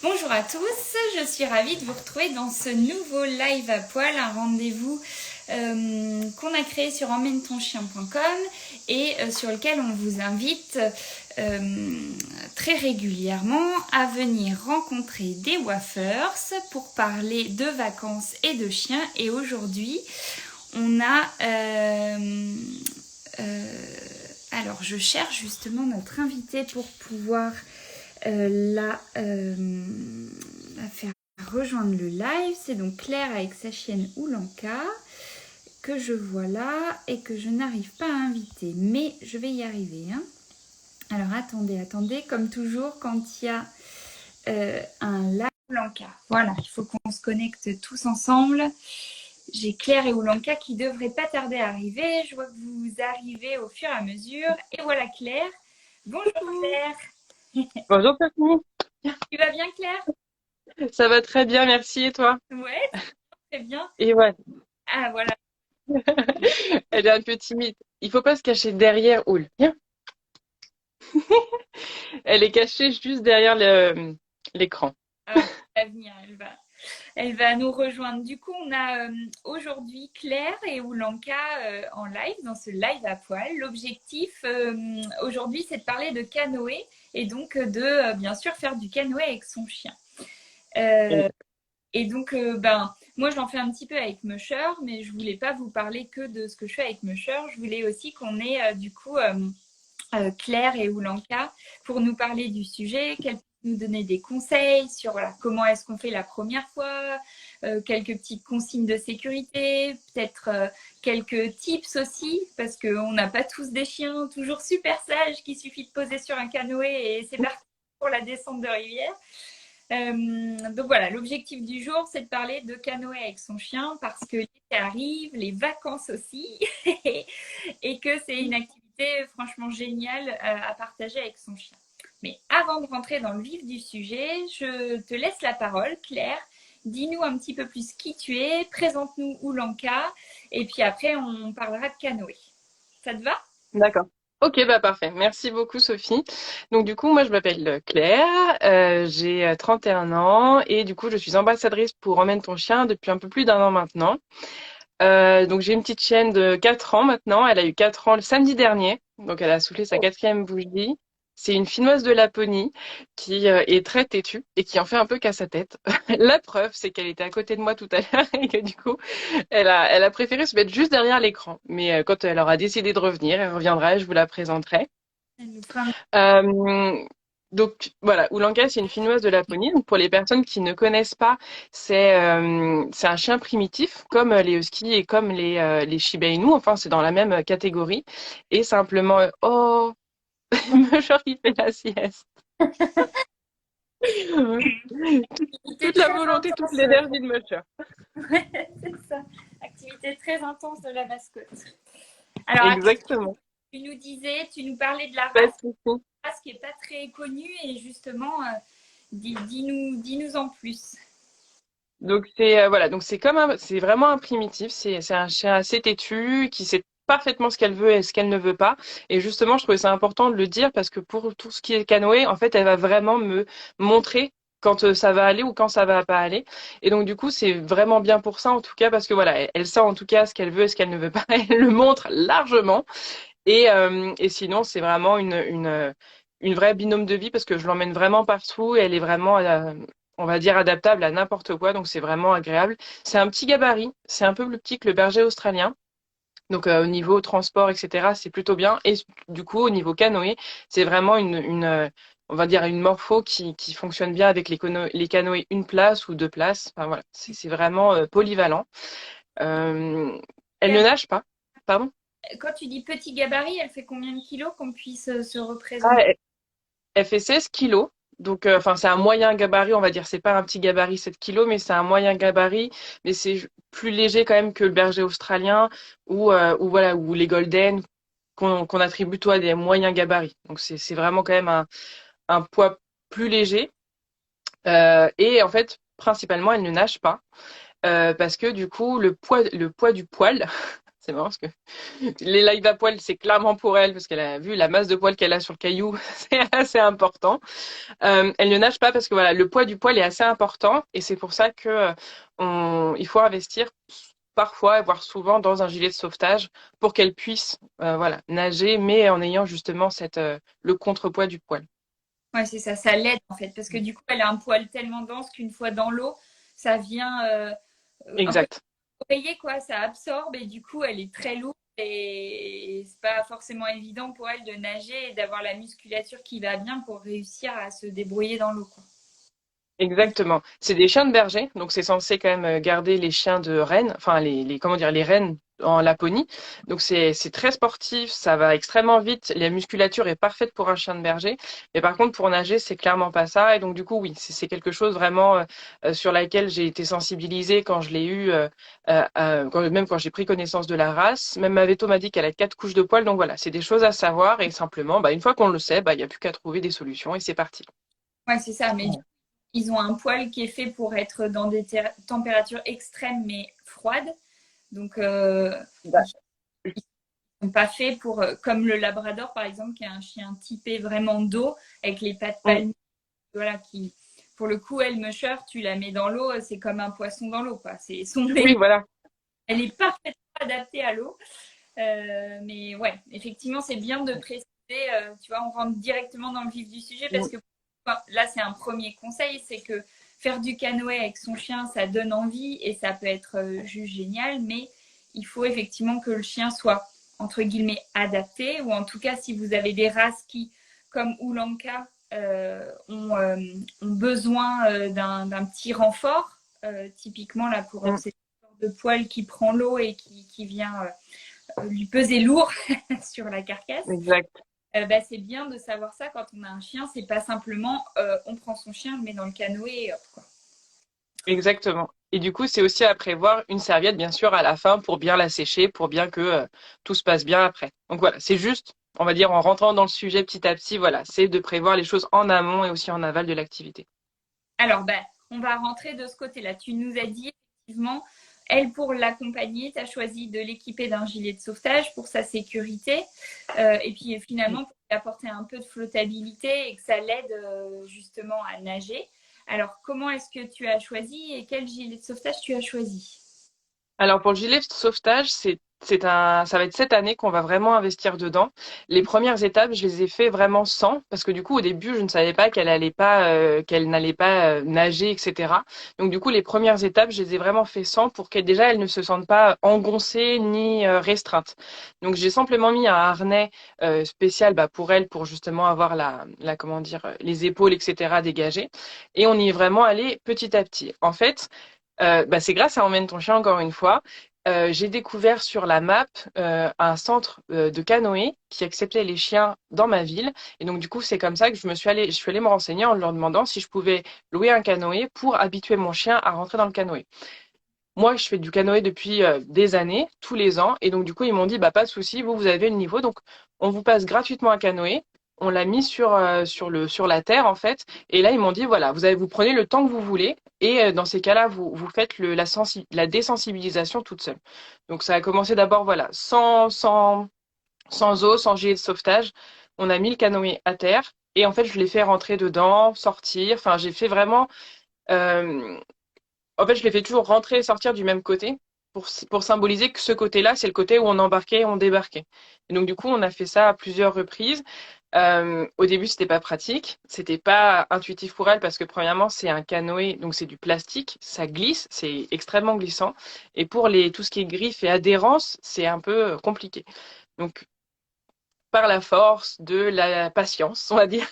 Bonjour à tous, je suis ravie de vous retrouver dans ce nouveau live à poil, un rendez-vous qu'on a créé sur emmène-ton-chien.com et sur lequel on vous invite très régulièrement à venir rencontrer des waffeurs pour parler de vacances et de chiens. Et aujourd'hui, on a... alors, je cherche justement notre invité pour pouvoir la faire rejoindre le live. C'est donc Claire avec sa chienne Oulanka que je vois là et que je n'arrive pas à inviter, mais je vais y arriver, hein. Alors attendez, comme toujours quand il y a un live Oulanka, voilà, il faut qu'on se connecte tous ensemble. J'ai Claire et Oulanka qui devraient pas tarder à arriver. Je vois que vous arrivez au fur et à mesure. Et voilà Claire. Bonjour Claire. Bonjour Sophie, Tu vas bien Claire? ça va très bien, merci et toi? Ouais, très bien. Et ouais, Ah voilà. elle est un peu timide. Il faut pas se cacher derrière Oul. Viens. Elle est cachée juste derrière l'écran. Ah, elle va venir, elle va nous rejoindre. Du coup, on a aujourd'hui Claire et Oulanka en live, dans ce live à poil. L'objectif aujourd'hui, c'est de parler de canoë et donc de bien sûr faire du canoë avec son chien. Euh, et donc, moi, j'en fais un petit peu avec Musher, mais je voulais pas vous parler que de ce que je fais avec Musher. Je voulais aussi qu'on ait Claire et Oulanka pour nous parler du sujet, qu'elles puissent nous donner des conseils sur voilà, comment est-ce qu'on fait la première fois, quelques petites consignes de sécurité, peut-être quelques tips aussi, parce qu'on n'a pas tous des chiens toujours super sages qu'il suffit de poser sur un canoë et c'est parti pour la descente de rivière. Donc voilà, l'objectif du jour, c'est de parler de canoë avec son chien parce que l'été arrive, les vacances aussi, et que c'est une activité franchement géniale à partager avec son chien. Mais avant de rentrer dans le vif du sujet, je te laisse la parole, Claire. Dis-nous un petit peu plus qui tu es, présente-nous Oulanka, et puis après on parlera de canoë. Ça te va? D'accord. Ok, bah parfait. Merci beaucoup Sophie. Donc du coup, moi je m'appelle Claire, j'ai 31 ans et du coup je suis ambassadrice pour Emmène ton chien depuis un peu plus d'un an maintenant. Donc j'ai une petite chienne de 4 ans maintenant. Elle a eu 4 ans le samedi dernier. Donc elle a soufflé sa quatrième bougie. C'est une Finnoise de Laponie qui est très têtue et qui en fait un peu qu'à sa tête. La preuve, c'est qu'elle était à côté de moi tout à l'heure et que du coup, elle a préféré se mettre juste derrière l'écran. Mais quand elle aura décidé de revenir, elle reviendra et je vous la présenterai. Elle nous fera un Euh, donc voilà, Oulanka, c'est une Finnoise de Laponie. Donc pour les personnes qui ne connaissent pas, c'est un chien primitif, comme les huskies et comme les Shiba Inu. Enfin, c'est dans la même catégorie. Et simplement, oh, genre qui fait la sieste. activité Toute la très volonté, toute intense. l'énergie de Musher. Ouais, c'est ça. Activité très intense de la mascotte. Alors, attends, Exactement. tu nous disais, tu nous parlais de la Pas de race, souci. qui n'est pas très connue et justement, dis-nous en plus. Donc c'est voilà, donc c'est vraiment un primitif, c'est un chien assez têtu qui sait parfaitement ce qu'elle veut et ce qu'elle ne veut pas. Et justement, je trouvais ça important de le dire parce que pour tout ce qui est canoë, en fait, elle va vraiment me montrer quand ça va aller ou quand ça va pas aller. Et donc du coup, c'est vraiment bien pour ça en tout cas parce que voilà, elle sait en tout cas ce qu'elle veut et ce qu'elle ne veut pas. Elle le montre largement. Et sinon, c'est vraiment une vraie binôme de vie parce que je l'emmène vraiment partout et elle est vraiment, on va dire, adaptable à n'importe quoi. Donc, c'est vraiment agréable. C'est un petit gabarit. C'est un peu plus petit que le berger australien. Donc, au niveau transport, etc., c'est plutôt bien. Et du coup, au niveau canoë, c'est vraiment on va dire, une morpho qui fonctionne bien avec les canoës une place ou deux places. Enfin, voilà, c'est vraiment polyvalent. Euh, Elle ne nage pas. Pardon? Quand tu dis petit gabarit, elle fait combien de kilos qu'on puisse se représenter? Ah, elle fait 16 kilos. Donc, enfin, c'est un moyen gabarit, on va dire. C'est pas un petit gabarit 7 kilos, mais c'est un moyen gabarit. Mais c'est plus léger quand même que le berger australien ou voilà, ou les golden qu'on attribue plutôt à des moyens gabarits. Donc, c'est vraiment quand même un poids plus léger. Et en fait, principalement, elle ne nage pas parce que du coup, le poids du poil C'est marrant parce que les lives à poil, c'est clairement pour elle parce qu'elle a vu la masse de poils qu'elle a sur le caillou, c'est assez important. Elle ne nage pas parce que voilà, le poids du poil est assez important et c'est pour ça que il faut investir parfois, voire souvent, dans un gilet de sauvetage pour qu'elle puisse voilà, nager, mais en ayant justement le contrepoids du poil. Ouais, c'est ça, ça l'aide en fait, parce que du coup, elle a un poil tellement dense qu'une fois dans l'eau, ça vient un peu Exact. oreiller, quoi, ça absorbe et du coup, elle est très lourde et c'est pas forcément évident pour elle de nager et d'avoir la musculature qui va bien pour réussir à se débrouiller dans l'eau, quoi. Exactement. C'est des chiens de berger, donc c'est censé quand même garder les chiens de rennes, enfin comment dire, les rennes en Laponie. Donc c'est très sportif, ça va extrêmement vite, la musculature est parfaite pour un chien de berger. Mais par contre pour nager, c'est clairement pas ça. Et donc du coup oui, c'est quelque chose vraiment sur laquelle j'ai été sensibilisée quand je l'ai eu, même quand j'ai pris connaissance de la race. Même ma véto m'a dit qu'elle a 4 couches de poils. Donc voilà, c'est des choses à savoir et simplement, bah, une fois qu'on le sait, bah il y a plus qu'à trouver des solutions et c'est parti. Ouais, c'est ça, mais du coup, ils ont un poil qui est fait pour être dans des températures extrêmes mais froides. Donc, ils sont pas faits pour, comme le Labrador par exemple, qui est un chien typé vraiment d'eau, avec les pattes Mm. palmées, voilà, qui, pour le coup, elle musher, tu la mets dans l'eau, c'est comme un poisson dans l'eau, quoi. C'est son Oui, voilà. elle est parfaitement adaptée à l'eau. Mais ouais, effectivement, c'est bien de préciser, tu vois, on rentre directement dans le vif du sujet parce que là, c'est un premier conseil, c'est que faire du canoë avec son chien, ça donne envie et ça peut être juste génial, mais il faut effectivement que le chien soit, entre guillemets, adapté, ou en tout cas, si vous avez des races qui, comme Oulanka, ont besoin d'un petit renfort, typiquement là pour Mm. cette sorte de poil qui prend l'eau et qui vient lui peser lourd sur la carcasse. Exact. Bah, c'est bien de savoir ça quand on a un chien. C'est pas simplement on prend son chien, on le met dans le canoë et hop, quoi. Exactement. Et du coup, c'est aussi à prévoir une serviette, bien sûr, à la fin pour bien la sécher, pour bien que tout se passe bien après. Donc voilà, c'est juste, on va dire, en rentrant dans le sujet petit à petit, voilà, c'est de prévoir les choses en amont et aussi en aval de l'activité. Alors, bah, on va rentrer de ce côté-là. Tu nous as dit effectivement, elle, pour l'accompagner, tu as choisi de l'équiper d'un gilet de sauvetage pour sa sécurité. Et puis finalement, pour lui apporter un peu de flottabilité et que ça l'aide justement à nager. Alors, comment est-ce que tu as choisi et quel gilet de sauvetage tu as choisi? Alors pour le gilet de sauvetage, ça va être cette année qu'on va vraiment investir dedans. Les premières étapes, je les ai fait vraiment sans, parce que du coup au début je ne savais pas qu'elle n'allait pas nager, etc. Donc du coup les premières étapes, je les ai vraiment fait sans pour qu'elle déjà elle ne se sente pas engoncée ni restreinte. Donc j'ai simplement mis un harnais spécial bah, pour elle, pour justement avoir comment dire, les épaules, etc. dégagées. Et on y est vraiment allé petit à petit. En fait. Bah, c'est grâce à Emmène ton chien encore une fois. J'ai découvert sur la map un centre de canoë qui acceptait les chiens dans ma ville. Et donc du coup, c'est comme ça que je suis allée me renseigner en leur demandant si je pouvais louer un canoë pour habituer mon chien à rentrer dans le canoë. Moi, je fais du canoë depuis des années, tous les ans, et donc du coup, ils m'ont dit, bah pas de souci, vous avez le niveau, donc on vous passe gratuitement un canoë. On l'a mis sur la terre en fait, et là ils m'ont dit voilà, vous prenez le temps que vous voulez, et dans ces cas-là, vous faites la désensibilisation toute seule. Donc ça a commencé d'abord voilà, sans eau, sans gilet de sauvetage. On a mis le canoë à terre, et en fait je l'ai fait rentrer dedans, sortir. Enfin, j'ai fait vraiment. euh, En fait, je les fais toujours rentrer et sortir du même côté pour symboliser que ce côté-là, c'est le côté où on embarquait et on débarquait. Et donc, du coup, on a fait ça à plusieurs reprises. Au début, c'était pas pratique, c'était pas intuitif pour elle parce que premièrement, c'est un canoë, donc c'est du plastique, ça glisse, c'est extrêmement glissant. Et pour tout ce qui est griffe et adhérence, c'est un peu compliqué. Donc, par la force de la patience, on va dire.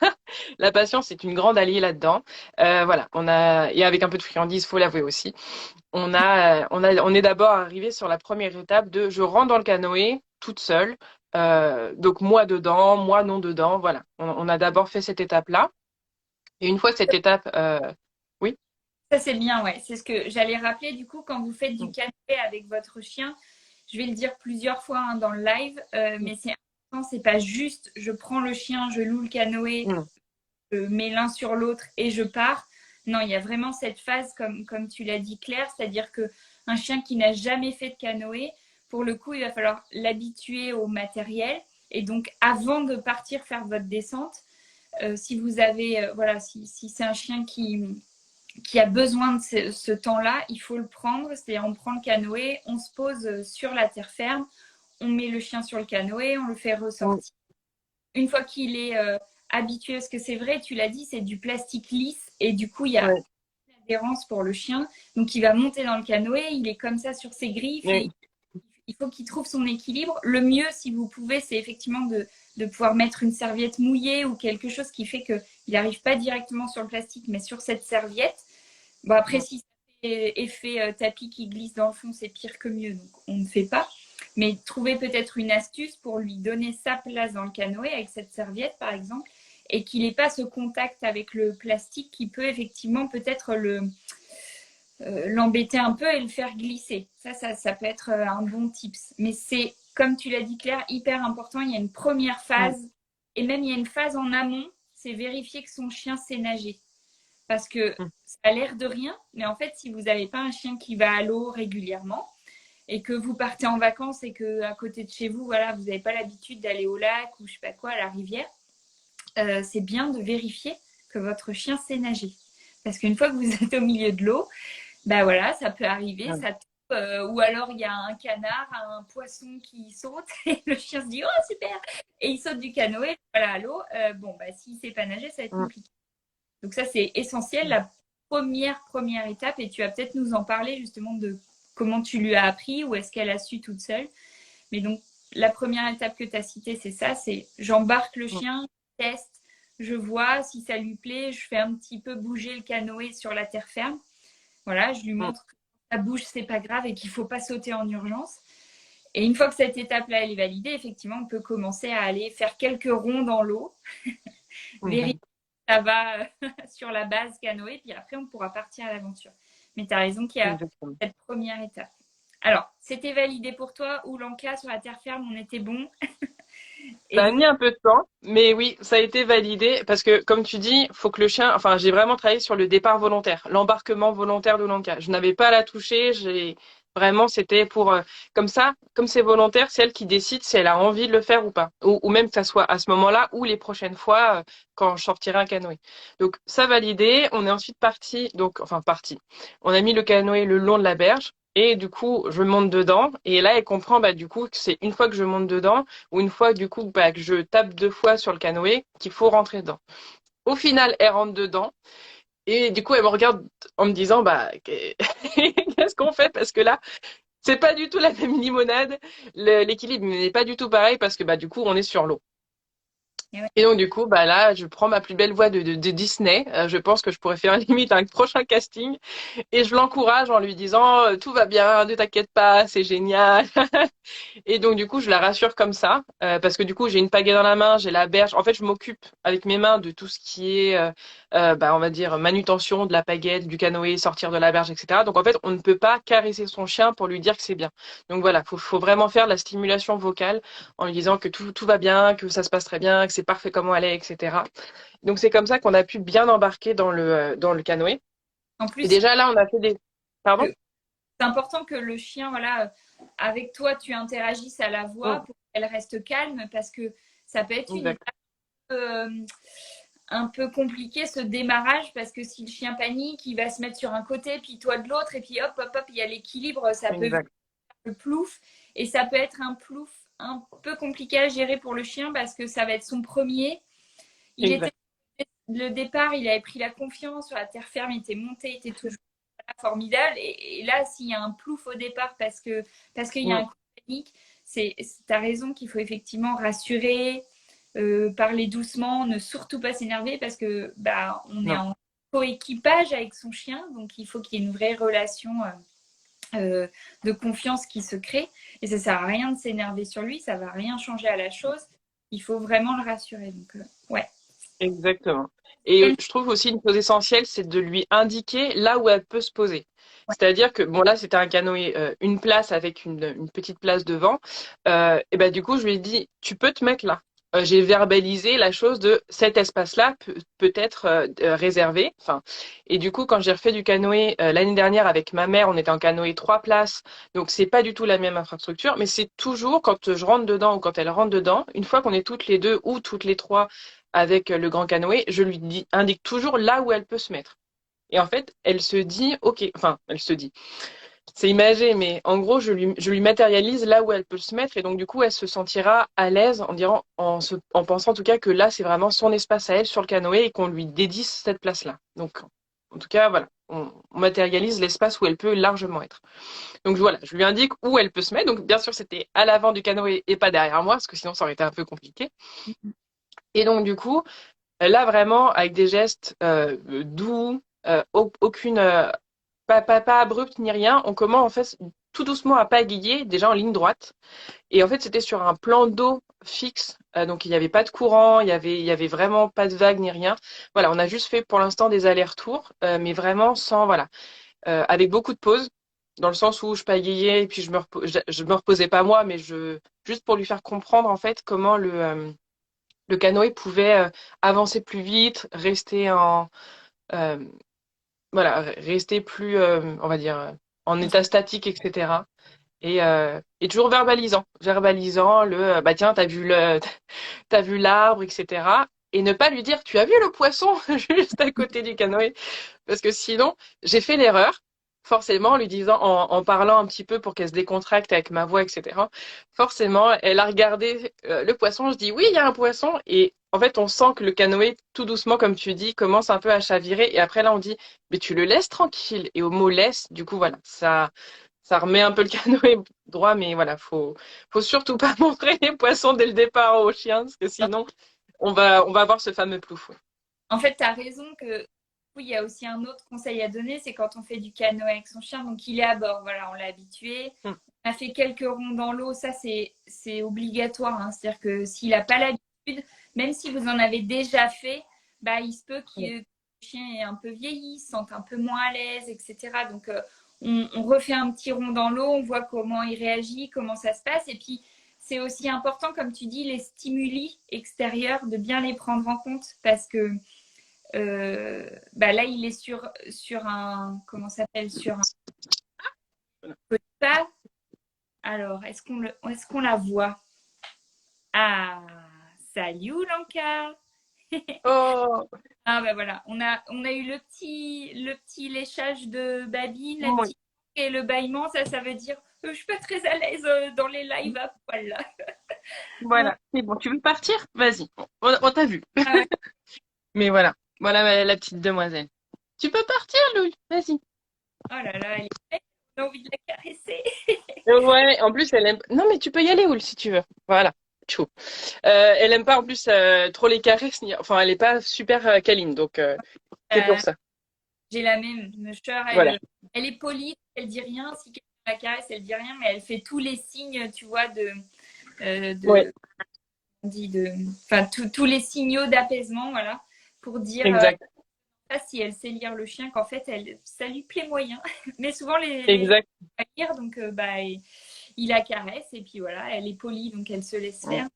La patience est une grande alliée là-dedans. Voilà, et avec un peu de friandise, faut l'avouer aussi. On est d'abord arrivé sur la première étape de je rentre dans le canoë toute seule. Donc moi dedans, moi non dedans. Voilà, on a d'abord fait cette étape-là. Et une fois cette étape, oui. Ça, c'est bien, ouais. C'est ce que j'allais rappeler. Du coup, quand vous faites du canoë avec votre chien, je vais le dire plusieurs fois hein, dans le live, mais c'est important, c'est pas juste je prends le chien, je loue le canoë, Mm. je mets l'un sur l'autre et je pars. Non, il y a vraiment cette phase, comme tu l'as dit Claire, c'est-à-dire que un chien qui n'a jamais fait de canoë, pour le coup, il va falloir l'habituer au matériel. Et donc, avant de partir faire votre descente, si vous avez, voilà, si c'est un chien qui a besoin de ce temps-là, il faut le prendre. C'est-à-dire, on prend le canoë, on se pose sur la terre ferme, on met le chien sur le canoë, on le fait ressortir. Une fois qu'il est habitué, parce que c'est vrai, tu l'as dit, c'est du plastique lisse et du coup, il y a Ouais. une adhérence pour le chien. Donc, il va monter dans le canoë, il est comme ça sur ses griffes et Oui. il faut qu'il trouve son équilibre. Le mieux, si vous pouvez, c'est effectivement de pouvoir mettre une serviette mouillée ou quelque chose qui fait qu'il n'arrive pas directement sur le plastique, mais sur cette serviette. Bon, après, si ça fait effet tapis qui glisse dans le fond, c'est pire que mieux, donc on ne fait pas. Mais trouver peut-être une astuce pour lui donner sa place dans le canoë avec cette serviette, par exemple, et qu'il n'ait pas ce contact avec le plastique qui peut effectivement peut-être l'embêter un peu et le faire glisser. Ça peut être un bon tips. Mais c'est, comme tu l'as dit Claire, hyper important. Il y a une première phase, et même il y a une phase en amont, c'est vérifier que son chien sait nager. Parce que ça a l'air de rien, mais en fait, si vous n'avez pas un chien qui va à l'eau régulièrement et que vous partez en vacances et que à côté de chez vous, voilà, vous n'avez pas l'habitude d'aller au lac ou je sais pas quoi, à la rivière, c'est bien de vérifier que votre chien sait nager. Parce qu'une fois que vous êtes au milieu de l'eau, bah voilà, ça peut arriver, ça tombe, ou alors il y a un canard, un poisson qui saute et le chien se dit oh super et il saute du canoë, voilà à l'eau. Bon bah s'il sait pas nager, ça va être compliqué. Donc ça c'est essentiel, la première étape et tu vas peut-être nous en parler justement de comment tu lui as appris ou est-ce qu'elle a su toute seule. Mais donc la première étape que tu as citée c'est ça, c'est j'embarque le chien, je teste, je vois si ça lui plaît, je fais un petit peu bouger le canoë sur la terre ferme. Voilà, je lui montre que ça bouge, c'est pas grave et qu'il faut pas sauter en urgence. Et une fois que cette étape-là elle est validée, effectivement, on peut commencer à aller faire quelques ronds dans l'eau, vérifier que ça va sur la base canoë, puis après on pourra partir à l'aventure. Mais tu as raison qu'il y a cette première étape. Alors, c'était validé pour toi ou l'encas sur la terre ferme, on était bon. Ça a mis un peu de temps, mais oui, ça a été validé parce que, comme tu dis, faut que le chien, enfin, j'ai vraiment travaillé sur le départ volontaire, l'embarquement volontaire de l'encas. Je n'avais pas à la toucher, vraiment, c'était pour, comme ça, comme c'est volontaire, c'est elle qui décide si elle a envie de le faire ou pas. Ou même que ça soit à ce moment-là ou les prochaines fois, quand je sortirai un canoë. Donc, ça validé. On est ensuite parti, parti. On a mis le canoë le long de la berge. Et du coup, je monte dedans. Et là, elle comprend, bah, du coup, que c'est une fois que je monte dedans, ou une fois du coup bah, que je tape 2 fois sur le canoë qu'il faut rentrer dedans. Au final, elle rentre dedans et du coup elle me regarde en me disant bah qu'est-ce qu'on fait parce que là c'est pas du tout la même limonade, l'équilibre n'est pas du tout pareil parce que bah du coup on est sur l'eau. Et donc du coup bah là je prends ma plus belle voix de Disney. Je pense que je pourrais faire limite un prochain casting et je l'encourage en lui disant tout va bien, ne t'inquiète pas, c'est génial. Et donc du coup, je la rassure comme ça, parce que du coup, j'ai une pagaie dans la main, j'ai la berge. En fait, je m'occupe avec mes mains de tout ce qui est, on va dire, manutention de la pagaie, du canoë, sortir de la berge, etc. Donc en fait, on ne peut pas caresser son chien pour lui dire que c'est bien. Donc voilà, faut vraiment faire la stimulation vocale en lui disant que tout va bien, que ça se passe très bien, que c'est parfait comme elle est, etc. Donc c'est comme ça qu'on a pu bien embarquer dans le canoë. En Et plus, déjà là, on a fait des... Pardon? c'est important que le chien, voilà, avec toi, tu interagisses à la voix pour qu'elle reste calme parce que ça peut être une étape un peu compliqué ce démarrage parce que si le chien panique, il va se mettre sur un côté, puis toi de l'autre, et puis hop, hop, hop, il y a l'équilibre, ça peut être le plouf, et ça peut être un plouf un peu compliqué à gérer pour le chien parce que ça va être son premier. Il était le départ, il avait pris la confiance sur la terre ferme, il était monté, il était toujours formidable. Et là, s'il y a un plouf au départ parce qu'il y a un coup de panique, tu as raison qu'il faut effectivement rassurer, parler doucement, ne surtout pas s'énerver parce que bah, on est en coéquipage avec son chien, donc il faut qu'il y ait une vraie relation de confiance qui se crée. Et ça sert à rien de s'énerver sur lui, ça va rien changer à la chose. Il faut vraiment le rassurer. Donc, ouais. Exactement. Et je trouve aussi une chose essentielle, c'est de lui indiquer là où elle peut se poser. C'est-à-dire que, bon là, c'était un canoë, une place avec une petite place devant. Et ben du coup, je lui ai dit, tu peux te mettre là. j'ai verbalisé la chose de cet espace-là peut être réservé. Enfin, et du coup, quand j'ai refait du canoë l'année dernière avec ma mère, on était en canoë 3 places, donc c'est pas du tout la même infrastructure, mais c'est toujours quand je rentre dedans ou quand elle rentre dedans, une fois qu'on est toutes les deux ou toutes les trois avec le grand canoë, je lui indique toujours là où elle peut se mettre. Et en fait, elle se dit, ok, enfin, elle se dit. C'est imagé, mais en gros, je lui matérialise là où elle peut se mettre et donc du coup, elle se sentira à l'aise en pensant en tout cas que là, c'est vraiment son espace à elle sur le canoë et qu'on lui dédie cette place-là. Donc, en tout cas, voilà, on matérialise l'espace où elle peut largement être. Donc voilà, je lui indique où elle peut se mettre. Donc bien sûr, c'était à l'avant du canoë et pas derrière moi, parce que sinon, ça aurait été un peu compliqué. Et donc du coup, là vraiment, avec des gestes doux, aucune pas abrupte ni rien. On commence en fait tout doucement à pagayer, déjà en ligne droite. Et en fait, c'était sur un plan d'eau fixe. Donc, il n'y avait pas de courant, il y avait vraiment pas de vagues ni rien. Voilà, on a juste fait pour l'instant des allers-retours, mais vraiment sans, voilà, avec beaucoup de pauses, dans le sens où je pagayais et puis je me reposais pas moi, mais juste pour lui faire comprendre en fait comment le canoë pouvait avancer plus vite, euh, rester plus, on va dire, en état statique, etc. Et toujours verbalisant bah tiens, t'as vu l'arbre, etc. Et ne pas lui dire, tu as vu le poisson juste à côté du canoë, parce que sinon, j'ai fait l'erreur, forcément, en lui disant, en parlant un petit peu pour qu'elle se décontracte avec ma voix, etc. Forcément, elle a regardé le poisson. Je dis, oui, il y a un poisson. Et en fait, on sent que le canoë, tout doucement, comme tu dis, commence un peu à chavirer. Et après, là, on dit, mais tu le laisses tranquille. Et au mot laisse, du coup, voilà, ça remet un peu le canoë droit. Mais voilà, faut surtout pas montrer les poissons dès le départ aux chiens, parce que sinon, on va avoir ce fameux plouf. En fait, tu as raison que oui, il y a aussi un autre conseil à donner, c'est quand on fait du canoë avec son chien, donc il est à bord, voilà, on l'a habitué. Mm. On a fait quelques ronds dans l'eau, ça c'est obligatoire, hein. C'est-à-dire que s'il n'a pas l'habitude, même si vous en avez déjà fait, bah, il se peut que le chien est un peu vieilli, se sente un peu moins à l'aise, etc. Donc on refait un petit rond dans l'eau, on voit comment il réagit, comment ça se passe, et puis c'est aussi important, comme tu dis, les stimuli extérieurs, de bien les prendre en compte parce que bah là, il est sur un, comment ça s'appelle, sur un pas. Alors, est-ce qu'on la voit? Ah, salut Lanka. Oh, Ah ben voilà, on a eu le petit léchage de Babine, la oui. petite et le bâillement, ça veut dire je suis pas très à l'aise dans les lives à poil là. Bon, Voilà, c'est bon, tu veux partir? Vas-y, on t'a vu. ah ouais. Mais voilà, voilà la petite demoiselle. Tu peux partir, Louis, vas-y. Oh là là, elle est belle, j'ai envie de la caresser. Ouais, en plus, elle aime. Non, mais tu peux y aller, Oul, si tu veux. Voilà. Tchou. Elle aime pas en plus trop les caresses, enfin, elle est pas super câline, donc c'est pour Euh, ça. J'ai la même. Musher, Voilà. elle est polie, elle dit rien. Si quelqu'un la caresse, elle dit rien, mais elle fait tous les signes, tu vois, Ouais, on dit enfin, tous les signaux d'apaisement, voilà, pour dire exact, pas si elle sait lire le chien, qu'en fait, ça lui plaît moyen. Mais souvent, les exact. à lire, donc bah, il la caresse et puis voilà, elle est polie, donc elle se laisse faire.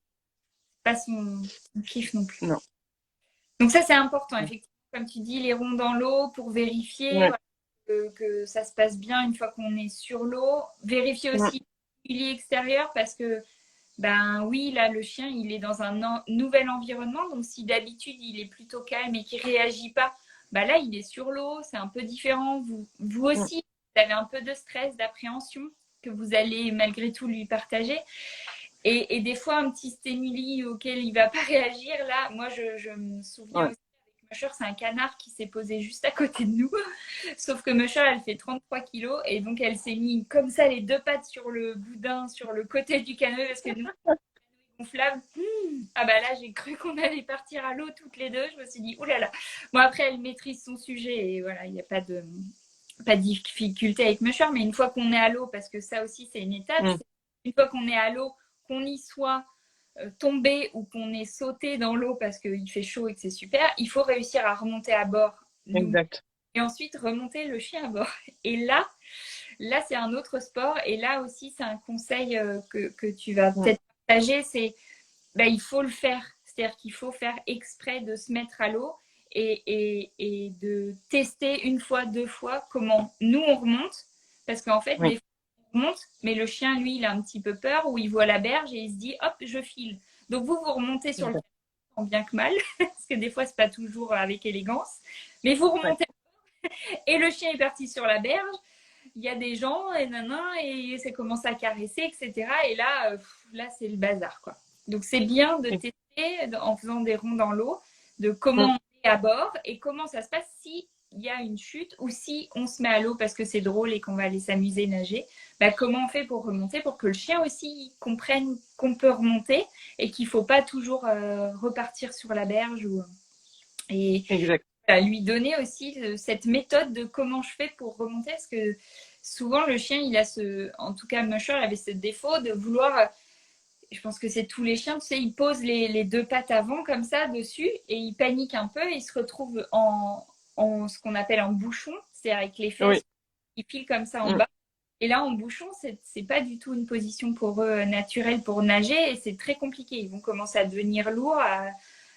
Pas son kiff non plus. Non. Donc ça, c'est important, effectivement. Comme tu dis, les ronds dans l'eau pour vérifier, Ouais. voilà, que ça se passe bien une fois qu'on est sur l'eau. Vérifier Ouais. aussi le milieu extérieur parce que, ben oui, là, le chien, il est dans un nouvel environnement. Donc si d'habitude, il est plutôt calme et qu'il ne réagit pas, ben là, il est sur l'eau, c'est un peu différent. Vous Ouais. aussi, vous avez un peu de stress, d'appréhension que vous allez malgré tout lui partager. Et des fois, un petit stimuli auquel il ne va pas réagir, là, moi, je me souviens Ouais. aussi avec Musher, c'est un canard qui s'est posé juste à côté de nous. Sauf que Musher, elle fait 33 kilos et donc elle s'est mis comme ça les deux pattes sur le boudin, sur le côté du canoë parce que nous, gonflable. Ah bah là, j'ai cru qu'on allait partir à l'eau toutes les deux. Je me suis dit, oulala. Bon, après, elle maîtrise son sujet et voilà, il n'y a pas de difficulté avec Musher, mais une fois qu'on est à l'eau, parce que ça aussi, c'est une étape, Mm. une fois qu'on est à l'eau, qu'on y soit tombé ou qu'on est sauté dans l'eau parce qu'il fait chaud et que c'est super, il faut réussir à remonter à bord, nous, Exact. et ensuite remonter le chien à bord. Et là c'est un autre sport. Et là aussi, c'est un conseil que tu vas Mm. peut-être partager, c'est il faut le faire c'est-à-dire qu'il faut faire exprès de se mettre à l'eau et de tester une fois, deux fois comment nous on remonte, parce qu'en fait, Oui, des fois, on remonte, mais le chien, lui, il a un petit peu peur, ou il voit la berge et il se dit, hop, je file. Donc vous remontez sur le exact. canot, bien que mal, parce que des fois, c'est pas toujours avec élégance, mais vous Ouais. remontez et le chien est parti sur la berge. Il y a des gens et et ça commence à caresser, etc. Et là, là c'est le bazar, quoi. Donc c'est bien de tester en faisant des ronds dans l'eau, de comment Mm. on est à bord et comment ça se passe si il y a une chute ou si on se met à l'eau parce que c'est drôle et qu'on va aller s'amuser nager. Bah, comment on fait pour remonter pour que le chien aussi comprenne qu'on peut remonter et qu'il ne faut pas toujours repartir sur la berge et Exact. à lui donner aussi cette méthode de comment je fais pour remonter, parce que souvent le chien, il a en tout cas Musher avait ce défaut de vouloir, je pense que c'est tous les chiens, tu sais, il pose les deux pattes avant comme ça dessus et il panique un peu, et il se retrouve en ce qu'on appelle en bouchon, c'est avec les fesses, Oui. il pile comme ça en Mm. bas. Et là, en bouchon, c'est pas du tout une position pour eux naturelle pour nager et c'est très compliqué. Ils vont commencer à devenir lourds,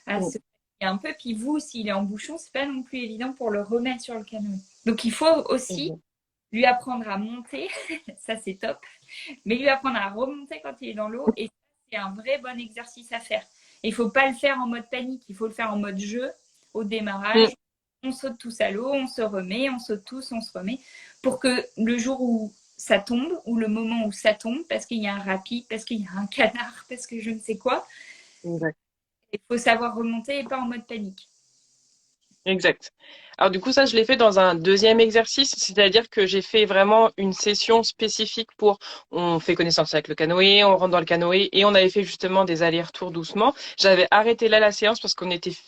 à Mm. se un peu. Puis vous, s'il est en bouchon, c'est pas non plus évident pour le remettre sur le canoë. Donc il faut aussi Exact. lui apprendre à monter, ça c'est top, mais lui apprendre à remonter quand il est dans l'eau, et c'est un vrai bon exercice à faire. Il faut pas le faire en mode panique, il faut le faire en mode jeu au Mm. démarrage. On saute tous à l'eau, on se remet, on saute tous, on se remet, pour que le jour où ça tombe, ou le moment où ça tombe, parce qu'il y a un rapide, parce qu'il y a un canard, parce que je ne sais quoi, Exact. il faut savoir remonter et pas en mode panique. Exact. Alors du coup, ça, je l'ai fait dans un deuxième exercice, c'est-à-dire que j'ai fait vraiment une session spécifique pour, on fait connaissance avec le canoë, on rentre dans le canoë et on avait fait justement des allers-retours doucement. J'avais arrêté là la séance parce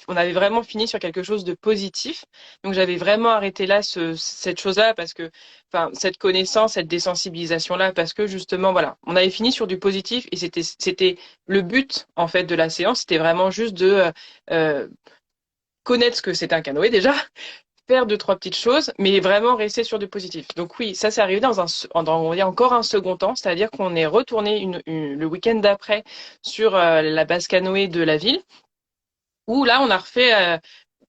on avait vraiment fini sur quelque chose de positif. Donc j'avais vraiment arrêté là cette chose-là parce que, enfin, cette connaissance, cette désensibilisation-là, parce que justement, voilà, on avait fini sur du positif et c'était le but en fait de la séance, c'était vraiment juste de euh, connaître ce que c'est un canoë déjà, faire deux, trois petites choses, mais vraiment rester sur du positif. Donc oui, ça c'est arrivé on va dire encore un second temps, c'est-à-dire qu'on est retourné le week-end d'après sur la base canoë de la ville, où là on a refait,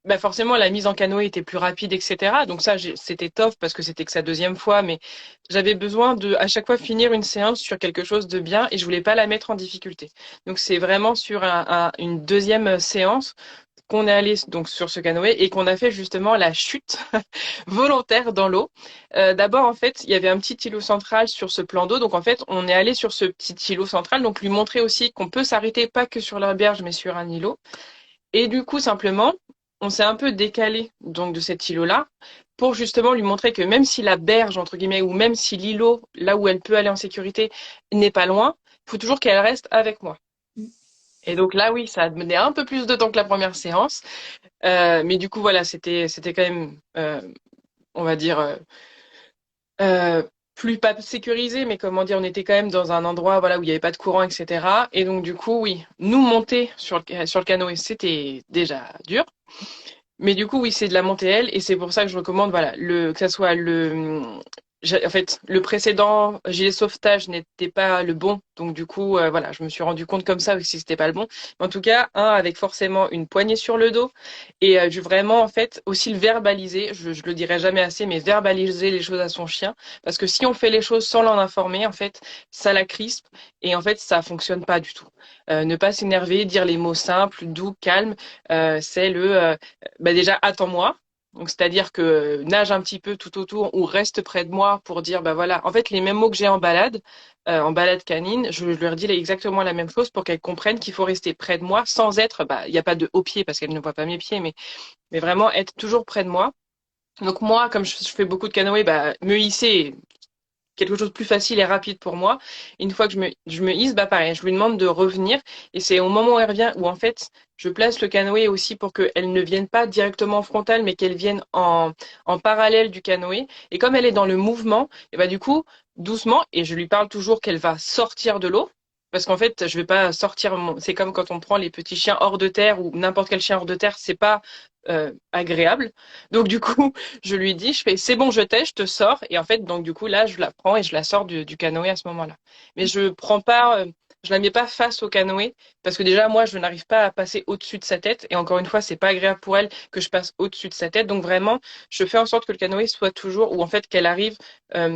bah forcément la mise en canoë était plus rapide, etc. Donc ça c'était top parce que c'était que sa deuxième fois, mais j'avais besoin de à chaque fois finir une séance sur quelque chose de bien et je voulais pas la mettre en difficulté. Donc c'est vraiment sur une deuxième séance qu'on est allé donc sur ce canoë et qu'on a fait justement la chute volontaire dans l'eau. D'abord, en fait, il y avait un petit îlot central sur ce plan d'eau. Donc, en fait, on est allé sur ce petit îlot central, donc lui montrer aussi qu'on peut s'arrêter pas que sur la berge, mais sur un îlot. Et du coup, simplement, on s'est un peu décalé donc de cet îlot-là pour justement lui montrer que même si la berge, entre guillemets, ou même si l'îlot, là où elle peut aller en sécurité, n'est pas loin, il faut toujours qu'elle reste avec moi. Et donc là, oui, ça a mené un peu plus de temps que la première séance. Mais du coup, voilà, c'était quand même, on va dire, euh, plus pas sécurisé, mais comment dire, on était quand même dans un endroit, voilà, où il n'y avait pas de courant, etc. Et donc, du coup, oui, nous monter sur le canoë, c'était déjà dur. Mais du coup, oui, c'est de la montée L et c'est pour ça que je recommande, voilà, que ça soit en fait, le précédent gilet sauvetage n'était pas le bon. Donc, du coup, voilà, je me suis rendu compte comme ça aussi que c'était pas le bon. Mais en tout cas, un avec forcément une poignée sur le dos et vraiment, en fait, aussi le verbaliser. Je le dirai jamais assez, mais verbaliser les choses à son chien. Parce que si on fait les choses sans l'en informer, en fait, ça la crispe et en fait, ça fonctionne pas du tout. Ne pas s'énerver, dire les mots simples, doux, calmes, c'est bah déjà, attends-moi. Donc, c'est-à-dire que nage un petit peu tout autour ou reste près de moi pour dire, bah voilà, en fait, les mêmes mots que j'ai en balade canine, je leur dis exactement la même chose pour qu'elles comprennent qu'il faut rester près de moi sans être, bah, il n'y a pas de haut pied parce qu'elles ne voient pas mes pieds, mais vraiment être toujours près de moi. Donc, moi, comme je fais beaucoup de canoë, bah, me hisser, quelque chose de plus facile et rapide pour moi. Une fois que je me hisse, bah pareil, je lui demande de revenir. Et c'est au moment où elle revient où en fait, je place le canoë aussi pour qu'elle ne vienne pas directement en frontal, mais qu'elle vienne en parallèle du canoë. Et comme elle est dans le mouvement, et bah du coup, doucement, et je lui parle toujours qu'elle va sortir de l'eau. Parce qu'en fait, je vais pas sortir. C'est comme quand on prend les petits chiens hors de terre ou n'importe quel chien hors de terre, c'est pas agréable. Donc du coup, je lui dis, je fais, c'est bon, je t'ai, je te sors. Et en fait, donc du coup, là, je la prends et je la sors du canoë à ce moment-là. Mais je prends pas. je la mets pas face au canoë parce que déjà moi je n'arrive pas à passer au-dessus de sa tête et encore une fois c'est pas agréable pour elle que je passe au-dessus de sa tête. Donc vraiment je fais en sorte que le canoë soit toujours ou en fait qu'elle arrive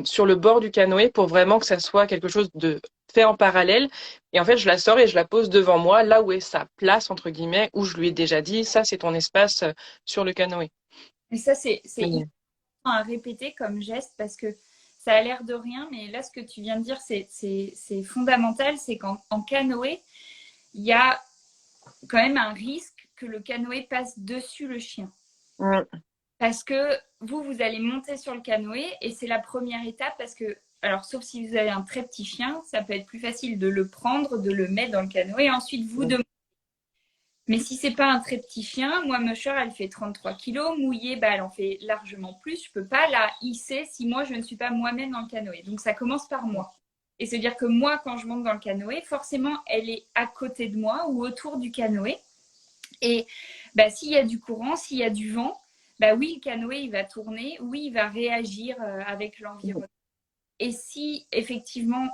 sur le bord du canoë pour vraiment que ça soit quelque chose de fait en parallèle. Et en fait je la sors et je la pose devant moi là où est sa place entre guillemets où je lui ai déjà dit ça c'est ton espace sur le canoë. Et ça, c'est Mais, hyper à répéter comme geste parce que ça a l'air de rien, mais là, ce que tu viens de dire, c'est fondamental. C'est qu'en canoë, il y a quand même un risque que le canoë passe dessus le chien. mm, Parce que vous allez monter sur le canoë et c'est la première étape parce que, alors sauf si vous avez un très petit chien, ça peut être plus facile de le prendre, de le mettre dans le canoë et ensuite vous mm, de. Mais si c'est pas un très petit chien, moi, Musher, elle fait 33 kilos. Mouillée, bah, elle en fait largement plus. Je peux pas la hisser si moi, je ne suis pas moi-même dans le canoë. Donc, ça commence par moi. Et c'est dire que moi, quand je monte dans le canoë, forcément, elle est à côté de moi ou autour du canoë. Et bah, s'il y a du courant, s'il y a du vent, bah oui, le canoë, il va tourner. Oui, il va réagir avec mm. l'environnement. Et si effectivement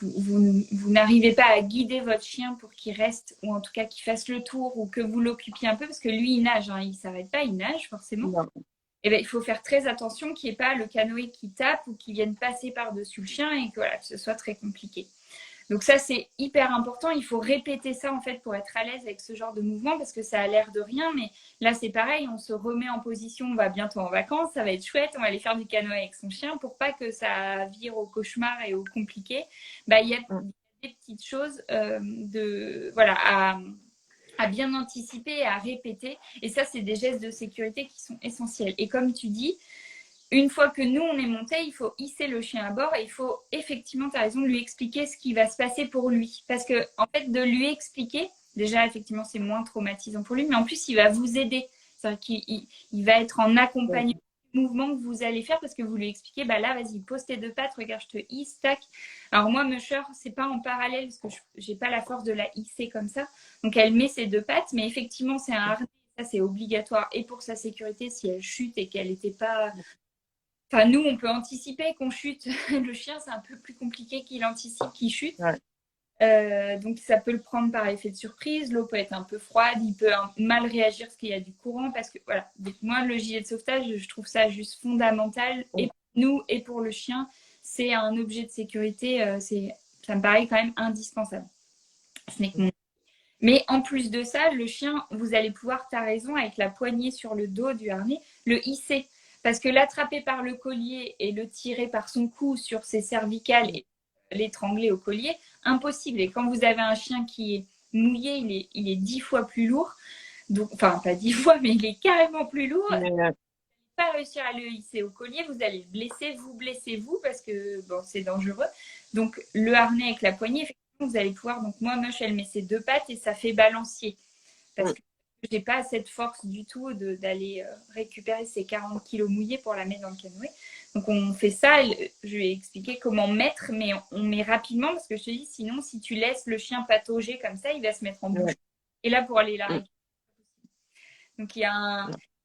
vous n'arrivez pas à guider votre chien pour qu'il reste, ou en tout cas qu'il fasse le tour, ou que vous l'occupiez un peu, parce que lui il nage, hein, il ne s'arrête pas, il nage forcément, Non. et bien, il faut faire très attention qu'il n'y ait pas le canoë qui tape ou qui vienne passer par-dessus le chien et que, voilà, que ce soit très compliqué. Donc ça, c'est hyper important. Il faut répéter ça, en fait, pour être à l'aise avec ce genre de mouvement, parce que ça a l'air de rien, mais là, c'est pareil, on se remet en position, on va bientôt en vacances, ça va être chouette, on va aller faire du canoë avec son chien, pour pas que ça vire au cauchemar et au compliqué. Bah, il y a Mm. des petites choses voilà, à bien anticiper, à répéter. Et ça, c'est des gestes de sécurité qui sont essentiels. Et comme tu dis, une fois que nous, on est monté, il faut hisser le chien à bord et il faut effectivement, tu as raison, de lui expliquer ce qui va se passer pour lui. Parce que, en fait, de lui expliquer, déjà, effectivement, c'est moins traumatisant pour lui, mais en plus, il va vous aider. C'est-à-dire qu'il va être en accompagnement du mouvement que vous allez faire parce que vous lui expliquez, bah là, vas-y, pose tes deux pattes, regarde, je te hisse, tac. Alors moi, Musher, c'est pas en parallèle parce que j'ai pas la force de la hisser comme ça. Donc elle met ses deux pattes, mais effectivement, c'est un harnais. Ça, c'est obligatoire et pour sa sécurité si elle chute et qu'elle n'était pas. Enfin, nous, on peut anticiper qu'on chute. Le chien, c'est un peu plus compliqué qu'il anticipe qu'il chute. Ouais. Donc, ça peut le prendre par effet de surprise. L'eau peut être un peu froide. Il peut mal réagir parce qu'il y a du courant. Parce que, voilà. Donc, moi, le gilet de sauvetage, je trouve ça juste fondamental. Et pour nous, et pour le chien, c'est un objet de sécurité. Ça me paraît quand même indispensable. Ce n'est que mon. Mais en plus de ça, le chien, vous allez pouvoir, tu as raison, avec la poignée sur le dos du harnais, le hisser. Parce que l'attraper par le collier et le tirer par son cou sur ses cervicales et l'étrangler au collier, impossible. Et quand vous avez un chien qui est mouillé, il est 10 fois plus lourd. Donc, enfin, pas 10 fois, mais il est carrément plus lourd. Mais, Pas réussir à le hisser au collier, vous allez le blesser vous, parce que bon, c'est dangereux. Donc, le harnais avec la poignée, effectivement, vous allez pouvoir. Donc, moi, Moche, elle met ses deux pattes et ça fait balancier. Parce que j'ai pas cette force du tout d'aller récupérer ces 40 kilos mouillés pour la mettre dans le canoë. Donc, on fait ça. Je vais expliquer comment mettre, mais on met rapidement parce que je te dis, sinon, si tu laisses le chien patauger comme ça, il va se mettre en bouche. Et là, pour aller la récupérer. Donc,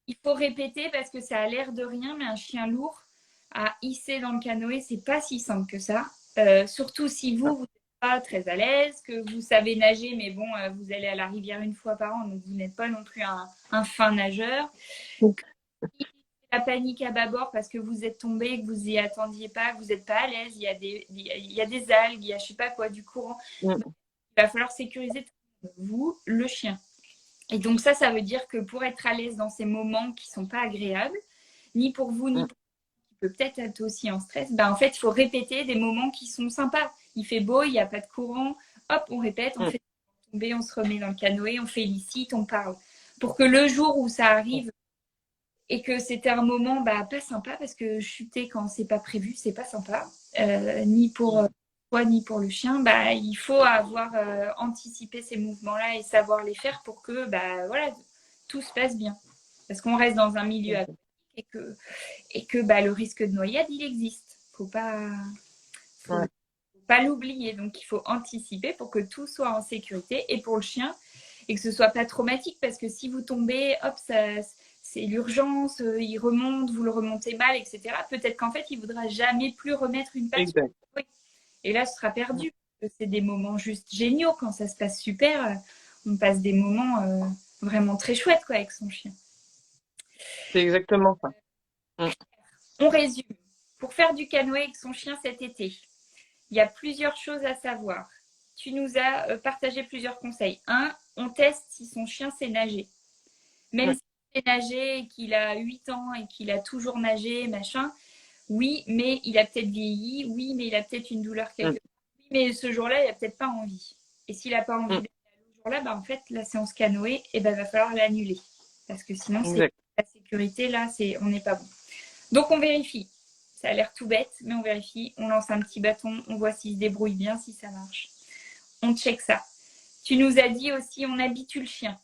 il faut répéter parce que ça a l'air de rien, mais un chien lourd à hisser dans le canoë, c'est pas si simple que ça. Surtout si vous n'êtes pas très à l'aise, que vous savez nager, mais bon, vous allez à la rivière une fois par an, donc vous n'êtes pas non plus un fin nageur. La panique à bâbord parce que vous êtes tombé, que vous n'y attendiez pas, que vous n'êtes pas à l'aise, il y a des algues, il y a je sais pas quoi, du courant. Donc, il va falloir sécuriser vous, le chien. Et donc ça veut dire que pour être à l'aise dans ces moments qui sont pas agréables, ni pour vous, ni pour qui peut peut-être être aussi en stress, ben en fait, il faut répéter des moments qui sont sympas. Il fait beau, il n'y a pas de courant, hop, on répète, on fait tomber, on se remet dans le canoë, on félicite, on parle. Pour que le jour où ça arrive et que c'était un moment bah, pas sympa, parce que chuter quand c'est pas prévu, c'est pas sympa, ni pour toi ni pour le chien, bah, il faut avoir anticipé ces mouvements-là et savoir les faire pour que bah, voilà, tout se passe bien. Parce qu'on reste dans un milieu aquatique et que bah, le risque de noyade, il existe. Faut pas l'oublier. Donc, il faut anticiper pour que tout soit en sécurité et pour le chien et que ce soit pas traumatique parce que si vous tombez, hop, c'est l'urgence, il remonte, vous le remontez mal, etc. Peut-être qu'en fait, il voudra jamais plus remettre une patte. Exact. Et là, ce sera perdu. c'est des moments juste géniaux. Quand ça se passe super, on passe des moments vraiment très chouettes quoi, avec son chien. C'est exactement ça. Mm. On résume. Pour faire du canoë avec son chien cet été, il y a plusieurs choses à savoir. Tu nous as partagé plusieurs conseils. Un, on teste si son chien sait nager. Même Ouais. s'il sait nager et qu'il a 8 ans et qu'il a toujours nagé, machin, oui, mais il a peut-être vieilli, oui, mais il a peut-être une douleur quelque Mm. part, oui, mais ce jour-là, il n'a peut-être pas envie. Et s'il n'a pas envie Mm. d'aller ce jour-là, bah, en fait, la séance canoë, il va falloir l'annuler. Parce que sinon, c'est Exact. la sécurité, là, on n'est pas bon. Donc, on vérifie. Ça a l'air tout bête, mais on vérifie. On lance un petit bâton, on voit s'il se débrouille bien, si ça marche. On check ça. Tu nous as dit aussi, on habitue le chien.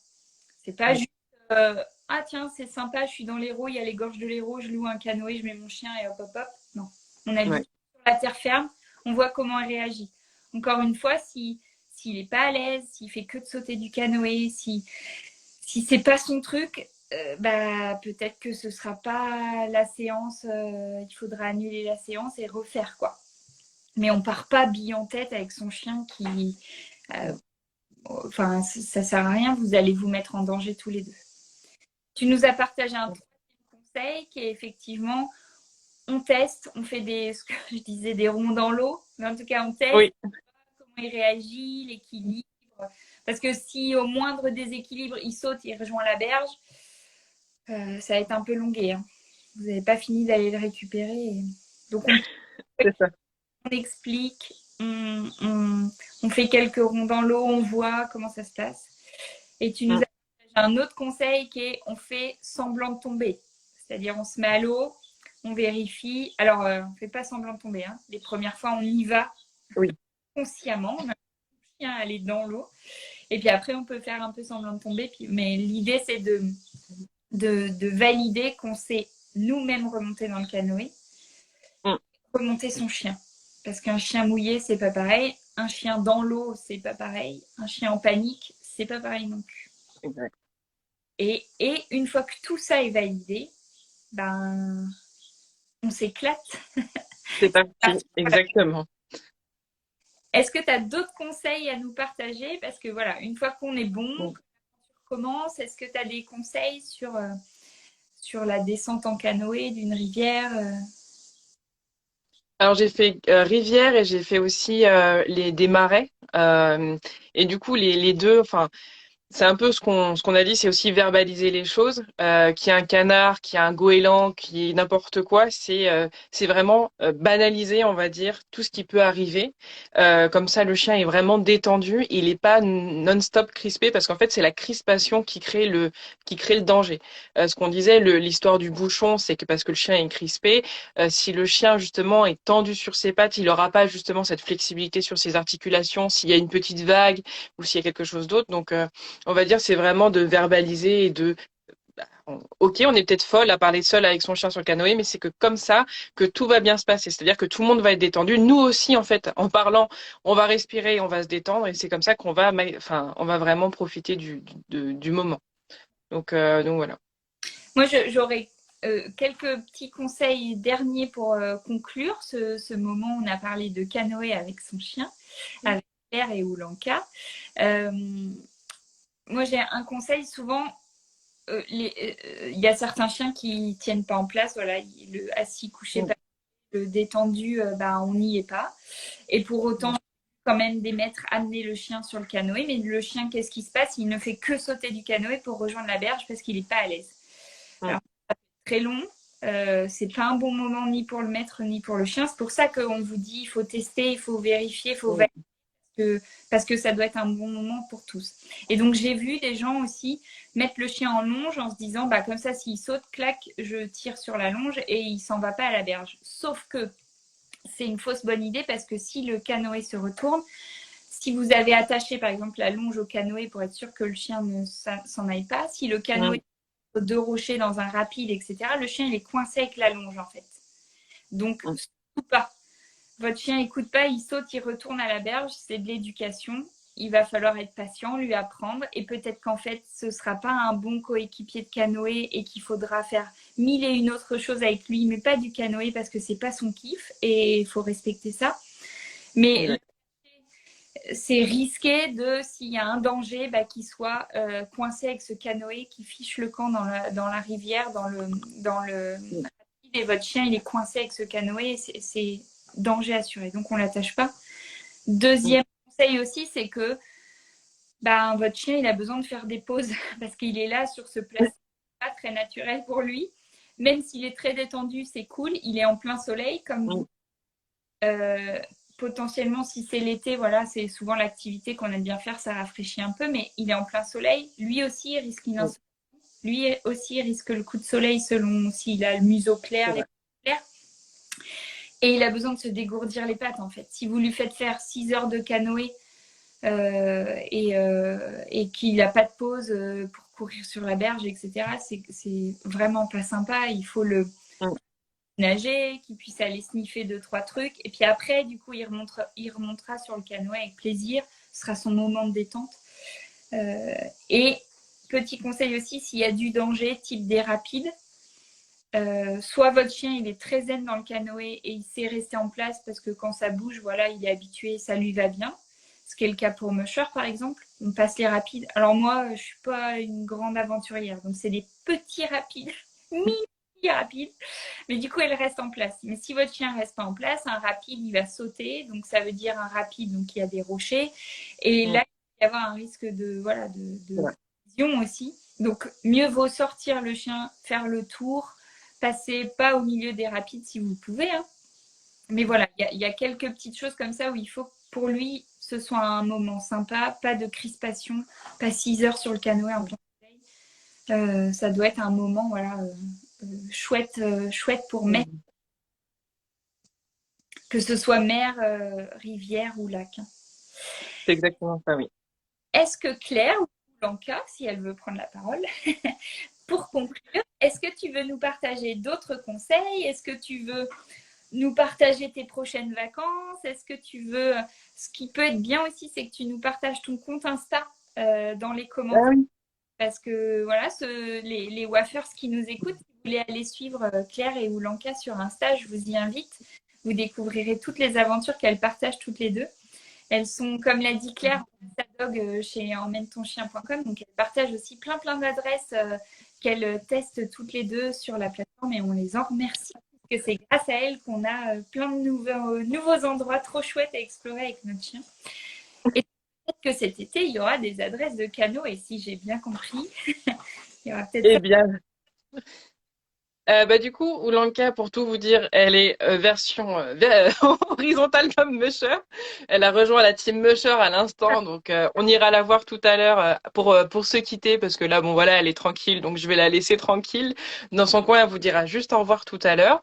C'est pas juste ah tiens, c'est sympa, je suis dans l'Hérault, il y a les gorges de l'Hérault, je loue un canoë, je mets mon chien et hop hop hop. Non. On Ouais. habite sur la terre ferme, on voit comment elle réagit. Encore une fois, s'il n'est pas à l'aise, s'il fait que de sauter du canoë, si c'est pas son truc, bah peut-être que ce sera pas la séance, il faudra annuler la séance et refaire quoi. Mais on part pas bille en tête avec son chien qui enfin ça sert à rien, vous allez vous mettre en danger tous les deux. Tu nous as partagé un troisième conseil qui est effectivement, on teste, on fait ce que je disais, des ronds dans l'eau, mais en tout cas, on teste Oui, comment il réagit, l'équilibre. Parce que si au moindre déséquilibre, il saute, il rejoint la berge, ça va être un peu longué. Hein. Vous n'avez pas fini d'aller le récupérer. Donc, c'est ça. on explique, on fait quelques ronds dans l'eau, on voit comment ça se passe. Et tu nous as Mm. partagé un autre conseil qui est on fait semblant de tomber. C'est-à-dire on se met à l'eau, on vérifie. Alors, on ne fait pas semblant de tomber. Hein. Les premières fois, on y va Oui. consciemment. On a le chien à aller dans l'eau. Et puis après, on peut faire un peu semblant de tomber. Mais l'idée, c'est de valider qu'on sait nous-mêmes remonter dans le canoë, Mm. remonter son chien. Parce qu'un chien mouillé, c'est pas pareil. Un chien dans l'eau, c'est pas pareil. Un chien en panique, c'est pas pareil non plus. Exact. Et une fois que tout ça est validé, ben, on s'éclate. C'est parti. Exactement. Est-ce que tu as d'autres conseils à nous partager? Parce que voilà, une fois qu'on est bon, Mm. on commence, est-ce que tu as des conseils sur la descente en canoë d'une rivière Alors j'ai fait rivière et j'ai fait aussi des marais. Et du coup les deux, enfin c'est un peu ce qu'on a dit, c'est aussi verbaliser les choses. Qu'il y a un canard, qu'il y a un goéland, qu'il y ait n'importe quoi, c'est vraiment banaliser, on va dire, tout ce qui peut arriver. Comme ça, le chien est vraiment détendu, il n'est pas non-stop crispé parce qu'en fait, c'est la crispation qui crée le danger. Ce qu'on disait, l'histoire du bouchon, c'est que parce que le chien est crispé, si le chien justement est tendu sur ses pattes, il n'aura pas justement cette flexibilité sur ses articulations. S'il y a une petite vague ou s'il y a quelque chose d'autre, donc on va dire, c'est vraiment de verbaliser et ok, on est peut-être folle à parler seul avec son chien sur le canoë, mais c'est que comme ça que tout va bien se passer. C'est-à-dire que tout le monde va être détendu. Nous aussi, en fait, en parlant, on va respirer, on va se détendre, et c'est comme ça on va vraiment profiter du moment. Donc voilà. Moi, j'aurais quelques petits conseils derniers pour conclure ce moment. On a parlé de canoë avec son chien, avec Claire et Oulanka. Moi, j'ai un conseil souvent. Il y a certains chiens qui tiennent pas en place. Voilà, le assis, couché, Mm. le détendu, bah, on n'y est pas. Et pour autant, quand même des maîtres amener le chien sur le canoë. Mais le chien, qu'est-ce qui se passe? Il ne fait que sauter du canoë pour rejoindre la berge parce qu'il n'est pas à l'aise. Mm. Alors, très long. C'est pas un bon moment ni pour le maître ni pour le chien. C'est pour ça qu'on vous dit il faut tester, il faut vérifier, il faut valider parce que ça doit être un bon moment pour tous. Et donc j'ai vu des gens aussi mettre le chien en longe en se disant bah comme ça s'il saute, clac, je tire sur la longe et il s'en va pas à la berge. Sauf que c'est une fausse bonne idée parce que si le canoë se retourne, si vous avez attaché par exemple la longe au canoë pour être sûr que le chien ne s'en aille pas, si le canoë Mm. deux rochers dans un rapide, etc., le chien il est coincé avec la longe en fait. Donc, Mm. surtout pas. Votre chien n'écoute pas, il saute, il retourne à la berge, c'est de l'éducation. Il va falloir être patient, lui apprendre. Et peut-être qu'en fait, ce ne sera pas un bon coéquipier de canoë et qu'il faudra faire mille et une autres choses avec lui, mais pas du canoë parce que c'est pas son kiff et il faut respecter ça. Mais c'est risqué de, s'il y a un danger, bah, qu'il soit coincé avec ce canoë qui fiche le camp dans la rivière, dans le et votre chien il est coincé avec ce canoë, c'est danger assuré. Donc on l'attache pas. Deuxième conseil aussi, c'est que bah, votre chien il a besoin de faire des pauses parce qu'il est là sur ce place pas très naturel pour lui. Même s'il est très détendu, c'est cool. Il est en plein soleil comme vous. Potentiellement, si c'est l'été, voilà, c'est souvent l'activité qu'on aime bien faire, ça rafraîchit un peu, mais il est en plein soleil. Lui aussi, il risque une insolation. Lui aussi, il risque le coup de soleil selon s'il a le museau clair, les pattes claires. Et il a besoin de se dégourdir les pattes, en fait. Si vous lui faites faire 6 heures de canoë et qu'il n'a pas de pause pour courir sur la berge, etc., c'est vraiment pas sympa. Il faut le nager, qu'il puisse aller sniffer 2-3 trucs. Et puis après, du coup, il remontera sur le canoë avec plaisir. Ce sera son moment de détente. Et petit conseil aussi, s'il y a du danger, type des rapides, soit votre chien, il est très zen dans le canoë et il sait rester en place parce que quand ça bouge, voilà, il est habitué, ça lui va bien. Ce qui est le cas pour Musher, par exemple. On passe les rapides. Alors moi, je suis pas une grande aventurière, donc c'est des petits rapides, mini rapides. Mais du coup, elle reste en place. Mais si votre chien reste pas en place, un rapide, il va sauter. Donc, ça veut dire un rapide, donc il y a des rochers. Et là, il va y avoir un risque de collision aussi. Donc, mieux vaut sortir le chien, faire le tour, passer pas au milieu des rapides si vous pouvez. Hein. Mais voilà, il y a quelques petites choses comme ça où il faut que pour lui, ce soit un moment sympa, pas de crispation, pas 6 heures sur le canoë en plein soleil. Ça doit être un moment, voilà. Chouette pour mer, que ce soit mer, rivière ou lac. C'est exactement ça, oui. Est-ce que Claire ou Blanca, si elle veut prendre la parole, pour conclure, est-ce que tu veux nous partager d'autres conseils? Est-ce que tu veux nous partager tes prochaines vacances? Est-ce que tu veux... Ce qui peut être bien aussi, c'est que tu nous partages ton compte Insta dans les commentaires. Ah oui. Parce que voilà, les waffers qui nous écoutent, si vous voulez aller suivre Claire et Oulanka sur Insta, je vous y invite. Vous découvrirez toutes les aventures qu'elles partagent toutes les deux. Elles sont, comme l'a dit Claire, dog chez emmènetonchien.com. Donc elles partagent aussi plein d'adresses qu'elles testent toutes les deux sur la plateforme et on les en remercie. Parce que c'est grâce à elles qu'on a plein de nouveaux endroits trop chouettes à explorer avec notre chien. Et peut-être que cet été, il y aura des adresses de canaux et si j'ai bien compris, il y aura peut-être Eh bien, du coup, Oulanka, pour tout vous dire, elle est version horizontale comme Musher. Elle a rejoint la team Musher à l'instant, donc on ira la voir tout à l'heure pour se quitter parce que là, bon voilà, elle est tranquille, donc je vais la laisser tranquille dans son coin. Elle vous dira juste au revoir tout à l'heure.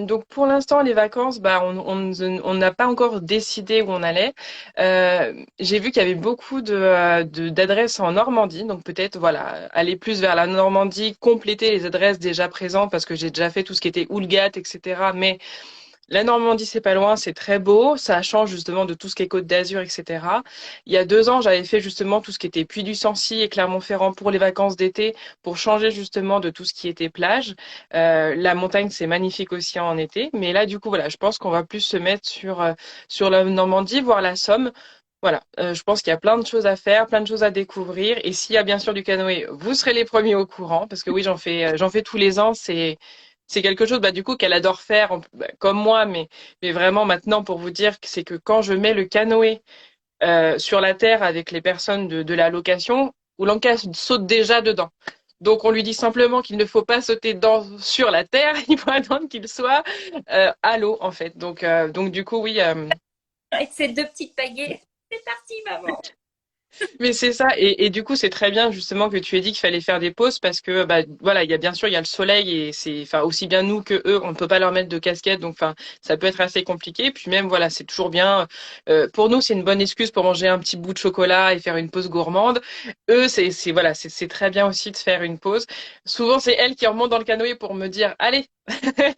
Donc pour l'instant, les vacances, on n'a pas encore décidé où on allait. J'ai vu qu'il y avait beaucoup d'adresses en Normandie, donc peut-être voilà aller plus vers la Normandie, compléter les adresses déjà présentes parce que j'ai déjà fait tout ce qui était Houlgate, etc. Mais la Normandie, c'est pas loin, c'est très beau. Ça change justement de tout ce qui est Côte d'Azur, etc. Il y a 2 ans, j'avais fait justement tout ce qui était Puy du Sancy et Clermont-Ferrand pour les vacances d'été, pour changer justement de tout ce qui était plage. La montagne, c'est magnifique aussi en été. Mais là, du coup, voilà, je pense qu'on va plus se mettre sur la Normandie, voire la Somme. Voilà, je pense qu'il y a plein de choses à faire, plein de choses à découvrir. Et s'il y a bien sûr du canoë, vous serez les premiers au courant, parce que oui, j'en fais tous les ans. C'est quelque chose, du coup, qu'elle adore faire, comme moi, mais vraiment maintenant pour vous dire que c'est que quand je mets le canoë sur la terre avec les personnes de la location, Oulanka saute déjà dedans. Donc on lui dit simplement qu'il ne faut pas sauter sur la terre, il faut attendre qu'il soit à l'eau en fait. Donc du coup oui. avec ces deux petites pagaies. C'est parti, maman. Mais c'est ça, et du coup c'est très bien justement que tu aies dit qu'il fallait faire des pauses parce que voilà, il y a bien sûr il y a le soleil et c'est enfin aussi bien nous que eux, on ne peut pas leur mettre de casquette donc enfin ça peut être assez compliqué. Puis même voilà, c'est toujours bien pour nous c'est une bonne excuse pour manger un petit bout de chocolat et faire une pause gourmande. Eux c'est voilà, c'est très bien aussi de faire une pause. Souvent c'est elle qui remonte dans le canoë pour me dire allez,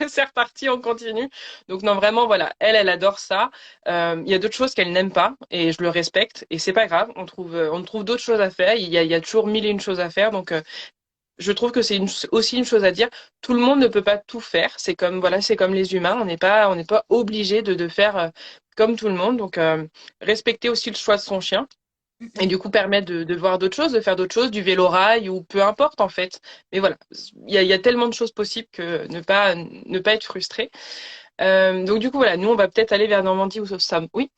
c'est reparti, on continue. Donc non vraiment voilà, elle adore ça. Il y a d'autres choses qu'elle n'aime pas et je le respecte et c'est pas grave. On trouve d'autres choses à faire. Il y a toujours mille et une choses à faire. Donc je trouve que c'est aussi une chose à dire. Tout le monde ne peut pas tout faire. C'est comme, voilà, c'est comme les humains. On n'est pas obligé de faire comme tout le monde. Donc, respecter aussi le choix de son chien. Et du coup, permettre de voir d'autres choses, de faire d'autres choses, du vélo-rail ou peu importe en fait. Mais voilà, il y a tellement de choses possibles que ne pas être frustré. Donc du coup, voilà, nous, on va peut-être aller vers Normandie ou Sam. Oui.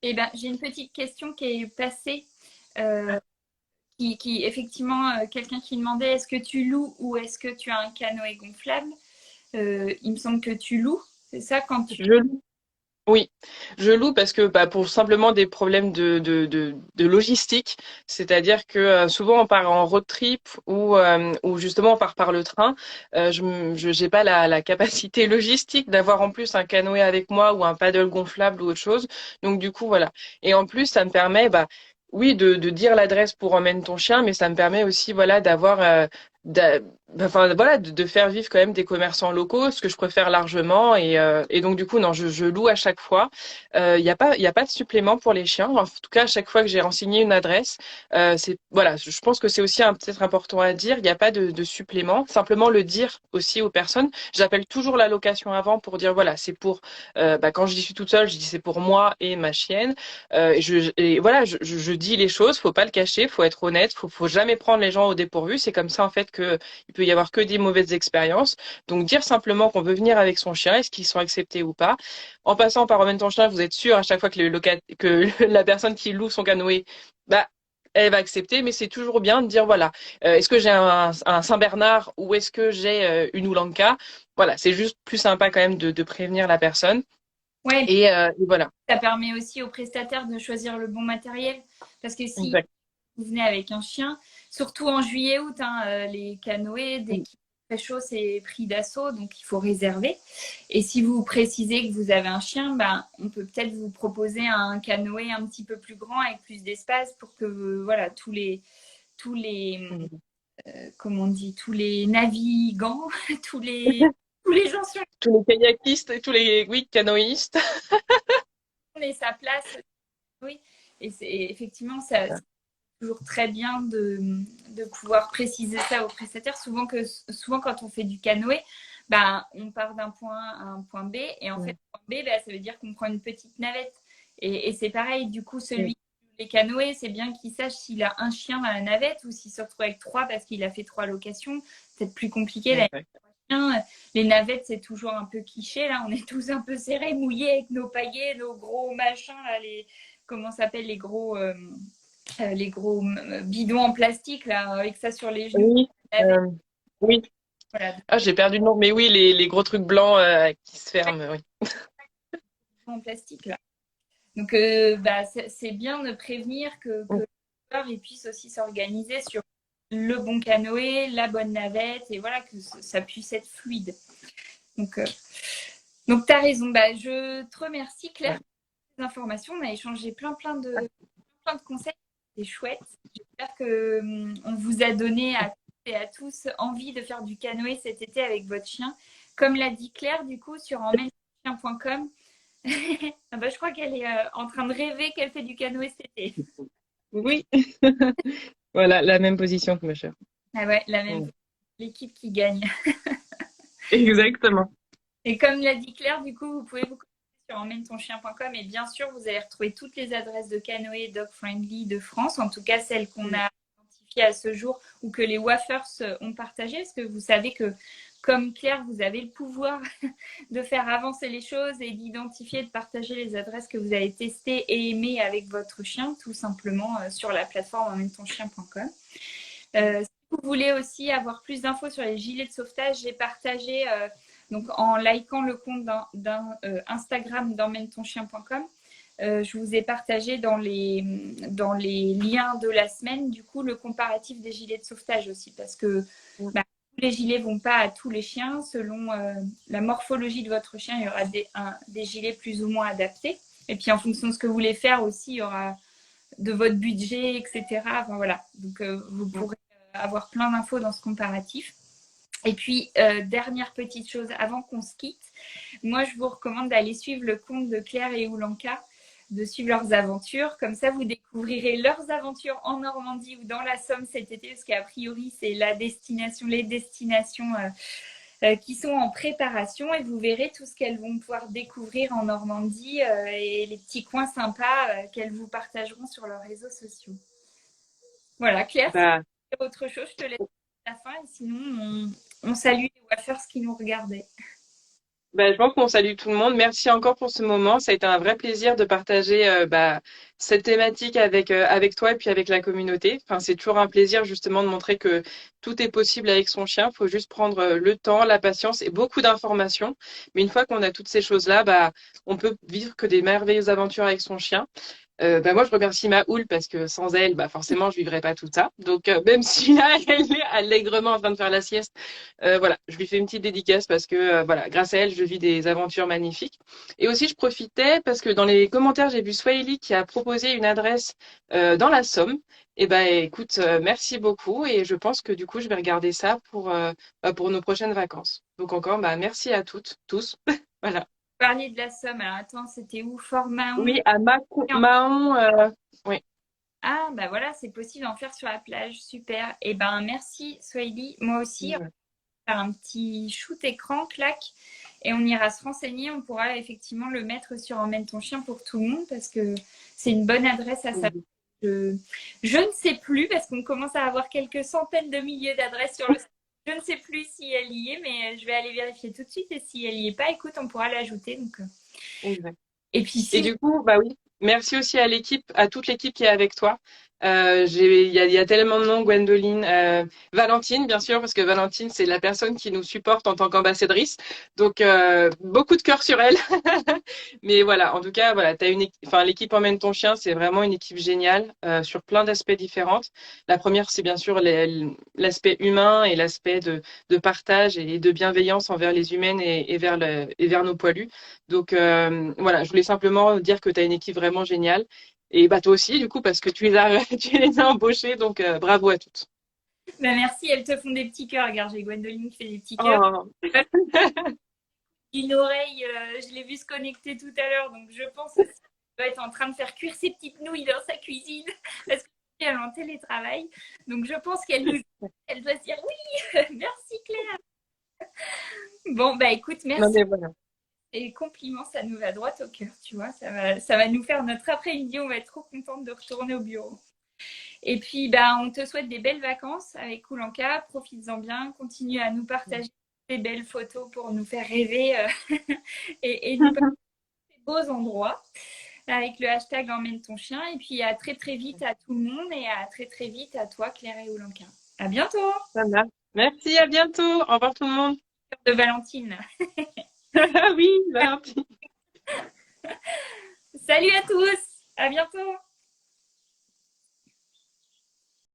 Eh ben, j'ai une petite question qui est passée, effectivement, quelqu'un qui demandait est-ce que tu loues ou est-ce que tu as un canoë gonflable? Il me semble que tu loues, c'est ça quand tu... Je loue. Oui, je loue parce que bah, pour simplement des problèmes de logistique, c'est-à-dire que souvent on part en road trip ou justement on part par le train. Je j'ai pas la capacité logistique d'avoir en plus un canoë avec moi ou un paddle gonflable ou autre chose. Donc du coup voilà. Et en plus ça me permet bah oui de dire l'adresse pour emmène ton chien, mais ça me permet aussi voilà d'avoir d'a- enfin voilà de faire vivre quand même des commerçants locaux, ce que je préfère largement et donc du coup non je loue à chaque fois. Il y a pas de supplément pour les chiens. En tout cas à chaque fois que j'ai renseigné une adresse, c'est voilà je pense que c'est aussi peut-être important à dire. Il n'y a pas de supplément. Simplement le dire aussi aux personnes. J'appelle toujours la location avant pour dire voilà c'est pour bah, quand je dis je suis toute seule je dis c'est pour moi et ma chienne. Et voilà je dis les choses. Faut pas le cacher. Faut être honnête. Faut jamais prendre les gens au dépourvu. C'est comme ça en fait que il peut y avoir que des mauvaises expériences. Donc dire simplement qu'on veut venir avec son chien, est-ce qu'ils sont acceptés ou pas. En passant par emmène ton chien, vous êtes sûr à chaque fois que, que la personne qui loue son canoë, bah elle va accepter, mais c'est toujours bien de dire voilà, est-ce que j'ai un Saint-Bernard ou est-ce que j'ai une Oulanka? Voilà, c'est juste plus sympa quand même de prévenir la personne. Ouais, Et voilà. ça permet aussi aux prestataires de choisir le bon matériel. Parce que si Exact. vous venez avec un chien, surtout en juillet-août, hein, les canoës, dès qu'il fait chaud, c'est pris d'assaut, donc il faut réserver. Et si vous précisez que vous avez un chien, ben, on peut peut-être vous proposer un canoë un petit peu plus grand avec plus d'espace pour que voilà, tous les, comment on dit, tous les navigants, tous les, tous les gens sur Tous les kayakistes et tous les oui, canoïstes. le et sa place. Oui, et c'est effectivement ça, toujours très bien de pouvoir préciser ça aux prestataires. Souvent, quand on fait du canoë, ben, on part d'un point A à un point B. Et en fait, point B, ben, ça veut dire qu'on prend une petite navette. Et c'est pareil, du coup, celui qui joue les canoës, c'est bien qu'il sache s'il a un chien dans la navette ou s'il se retrouve avec trois parce qu'il a fait trois locations. C'est peut-être plus compliqué. Là, les navettes, c'est toujours un peu cliché. Là, on est tous un peu serrés, mouillés avec nos paillets, nos gros machins, là, comment ça s'appelle, les gros bidons en plastique là, avec ça sur les genoux. Oui, oui. Voilà, Ah, j'ai perdu le nom, mais oui, les gros trucs blancs qui se ferment, oui. en plastique là. Donc bah, c'est bien de prévenir que le joueur il puisse aussi s'organiser sur le bon canoë, la bonne navette et voilà que ça puisse être fluide. Donc tu as raison. Bah, je te remercie Claire pour ces informations. On a échangé plein de conseils. C'est chouette. J'espère que on vous a donné à toutes et à tous envie de faire du canoë cet été avec votre chien. Comme l'a dit Claire, du coup, sur emmène-chien.com, ah bah, je crois qu'elle est en train de rêver qu'elle fait du canoë cet été. Oui, voilà, la même position que ma chère. Ah ouais, la même l'équipe qui gagne. Exactement. Et comme l'a dit Claire, du coup, vous pouvez vous connecter sur emmène-ton-chien.com et bien sûr, vous allez retrouver toutes les adresses de canoë dog friendly de France, en tout cas celles qu'on a identifiées à ce jour ou que les Wafers ont partagées, parce que vous savez que comme Claire, vous avez le pouvoir de faire avancer les choses et d'identifier, de partager les adresses que vous avez testées et aimées avec votre chien, tout simplement sur la plateforme emmène-ton-chien.com. Si vous voulez aussi avoir plus d'infos sur les gilets de sauvetage, j'ai partagé donc en likant le compte Instagram d'emmène-ton-chien.com. Je vous ai partagé dans les liens de la semaine, du coup, le comparatif des gilets de sauvetage aussi, parce que bah, tous les gilets ne vont pas à tous les chiens. Selon la morphologie de votre chien, il y aura des gilets plus ou moins adaptés. Et puis, en fonction de ce que vous voulez faire aussi, il y aura de votre budget, etc. Enfin, voilà. Donc, vous pourrez avoir plein d'infos dans ce comparatif. Et puis, dernière petite chose avant qu'on se quitte, moi, je vous recommande d'aller suivre le compte de Claire et Oulanka. de suivre leurs aventures. Comme ça, vous découvrirez leurs aventures en Normandie ou dans la Somme cet été, parce qu'a priori, c'est la destination, les destinations qui sont en préparation, et vous verrez tout ce qu'elles vont pouvoir découvrir en Normandie et les petits coins sympas qu'elles vous partageront sur leurs réseaux sociaux. Voilà, Claire, si tu Bah, veux dire autre chose, je te laisse à la fin, et sinon, on salue les wafers qui nous regardaient. je pense qu'on salue tout le monde. Merci encore pour ce moment. Ça a été un vrai plaisir de partager cette thématique avec toi et puis avec la communauté. Enfin, c'est toujours un plaisir justement de montrer que tout est possible avec son chien. Il faut juste prendre le temps, la patience et beaucoup d'informations. Mais une fois qu'on a toutes ces choses-là, on peut vivre que des merveilleuses aventures avec son chien. Moi, je remercie ma houle parce que sans elle, forcément, je vivrais pas tout ça. Donc, même si là, elle est allègrement en train de faire la sieste, voilà, je lui fais une petite dédicace parce que, voilà, grâce à elle, je vis des aventures magnifiques. Et aussi, je profitais parce que dans les commentaires, j'ai vu Swahili qui a proposé une adresse dans la Somme. Et écoute, merci beaucoup. Et je pense que du coup, je vais regarder ça pour nos prochaines vacances. Donc encore, merci à toutes, tous. Voilà. Parler de la Somme, alors attends, c'était où? Fort-Mahon? Oui, à Mahon, oui. Ah, bah voilà, c'est possible d'en faire sur la plage. Super. Eh ben, merci, Swahili. Moi aussi, on va faire un petit shoot écran, clac, et on ira se renseigner. On pourra effectivement le mettre sur Emmène ton chien pour tout le monde parce que c'est une bonne adresse à savoir. Je ne sais plus parce qu'on commence à avoir quelques centaines de milliers d'adresses sur le site. Je ne sais plus si elle y est, mais je vais aller vérifier tout de suite. Et si elle y est pas, écoute, on pourra l'ajouter. Donc, Exact. et puis Et si du coup, oui, merci aussi à l'équipe, à toute l'équipe qui est avec toi. Il y a tellement de noms, Gwendoline, Valentine, bien sûr, parce que Valentine, c'est la personne qui nous supporte en tant qu'ambassadrice. Donc, beaucoup de cœur sur elle. Mais voilà, en tout cas, voilà, l'équipe Emmène ton chien, c'est vraiment une équipe géniale sur plein d'aspects différents. La première, c'est bien sûr l'aspect humain et l'aspect de partage et de bienveillance envers les humaines et vers nos poilus. Donc voilà, je voulais simplement dire que tu as une équipe vraiment géniale. Et toi aussi, du coup, parce que tu les as, tu les as embauchés. Donc bravo à toutes. bah merci, elles te font des petits cœurs. Regarde, j'ai Gwendoline qui fait des petits cœurs. Oh, Une oreille, je l'ai vu se connecter tout à l'heure, donc je pense aussi qu'elle doit être en train de faire cuire ses petites nouilles dans sa cuisine parce qu'elle est en télétravail. Donc je pense elle doit se dire oui, merci Claire. Bon, bah écoute, non, merci. mais voilà. Et compliments, ça nous va droit au cœur, tu vois. Ça va nous faire notre après-midi. On va être trop contente de retourner au bureau. Et puis, on te souhaite des belles vacances avec Koulanka. Profites-en bien. Continue à nous partager des belles photos pour nous faire rêver et nous partager des beaux endroits avec le hashtag Emmène ton chien. Et puis, à très, très vite à tout le monde et à très, très vite à toi, Claire et Oulanka. À bientôt! Ça marche. Merci, à bientôt. Au revoir tout le monde. De Valentine. Oui, Valentine. Salut à tous! À bientôt!